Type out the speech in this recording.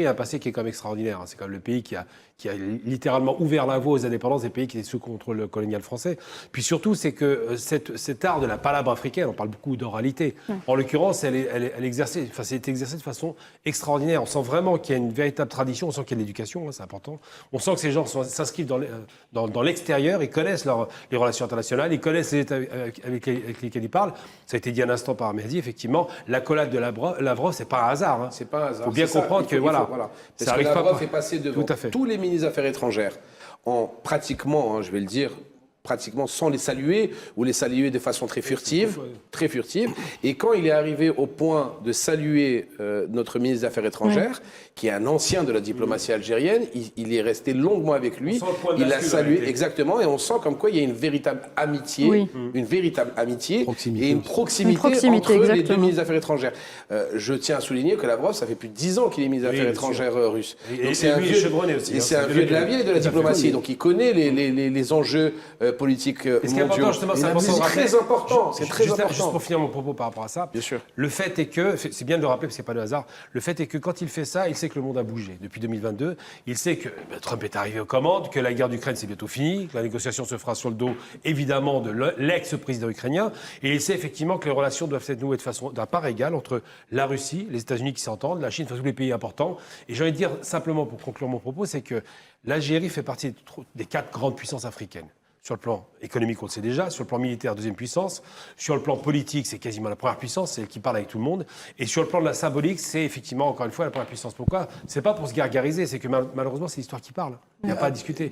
Il y a un passé qui est quand même extraordinaire. C'est quand même le pays qui a littéralement ouvert la voie aux indépendances des pays qui étaient sous contrôle colonial français. Puis surtout, c'est que cet art de la palabre africaine, on parle beaucoup d'oralité. En l'occurrence, elle est exercée, enfin, c'est exercé de façon extraordinaire. On sent vraiment qu'il y a une véritable tradition. On sent qu'il y a de l'éducation, c'est important. On sent que ces gens s'inscrivent dans l'extérieur. Ils connaissent les relations internationales. Ils connaissent les États avec lesquels ils parlent. Ça a été dit un instant par Mehdi. Effectivement, l'accolade de Lavrov, c'est pas un hasard. Hein. C'est pas un hasard. Il faut bien comprendre que voilà. Parce que Lavrov est passé devant tous les ministres des Affaires étrangères en pratiquement, je vais le dire, pratiquement sans les saluer ou les saluer de façon très furtive. Et quand il est arrivé au point de saluer notre ministre des Affaires étrangères, qui est un ancien de la diplomatie algérienne, il est resté longuement avec lui. Il l'a salué exactement, et on sent comme quoi il y a une véritable amitié, une véritable amitié et une proximité entre les deux ministres des Affaires étrangères. Je tiens à souligner que Lavrov, ça fait plus de 10 ans qu'il est ministre des Affaires étrangères russe. Et c'est un vieux chevronné aussi. Et c'est un vieux de la vieille de la diplomatie, donc il connaît les enjeux politiques mondiaux. C'est très important. C'est très important. Juste pour finir mon propos par rapport à ça. Bien sûr. Le fait est que, c'est bien de le rappeler parce que c'est pas de hasard, le fait est que quand il fait ça, il sait que le monde a bougé depuis 2022. Il sait que Trump est arrivé aux commandes, que la guerre d'Ukraine c'est bientôt fini, que la négociation se fera sur le dos évidemment de l'ex-président ukrainien. Et il sait effectivement que les relations doivent être nouées de façon d'un part égale entre la Russie, les États-Unis qui s'entendent, la Chine, enfin tous les pays importants. Et j'ai envie de dire simplement pour conclure mon propos, c'est que l'Algérie fait partie des 4 grandes puissances africaines. Sur le plan économique, on le sait déjà. Sur le plan militaire, deuxième puissance. Sur le plan politique, c'est quasiment la première puissance, c'est elle qui parle avec tout le monde. Et sur le plan de la symbolique, c'est effectivement, encore une fois, la première puissance. Pourquoi ? C'est pas pour se gargariser, c'est que malheureusement, c'est l'histoire qui parle. Il n'y a pas à discuter.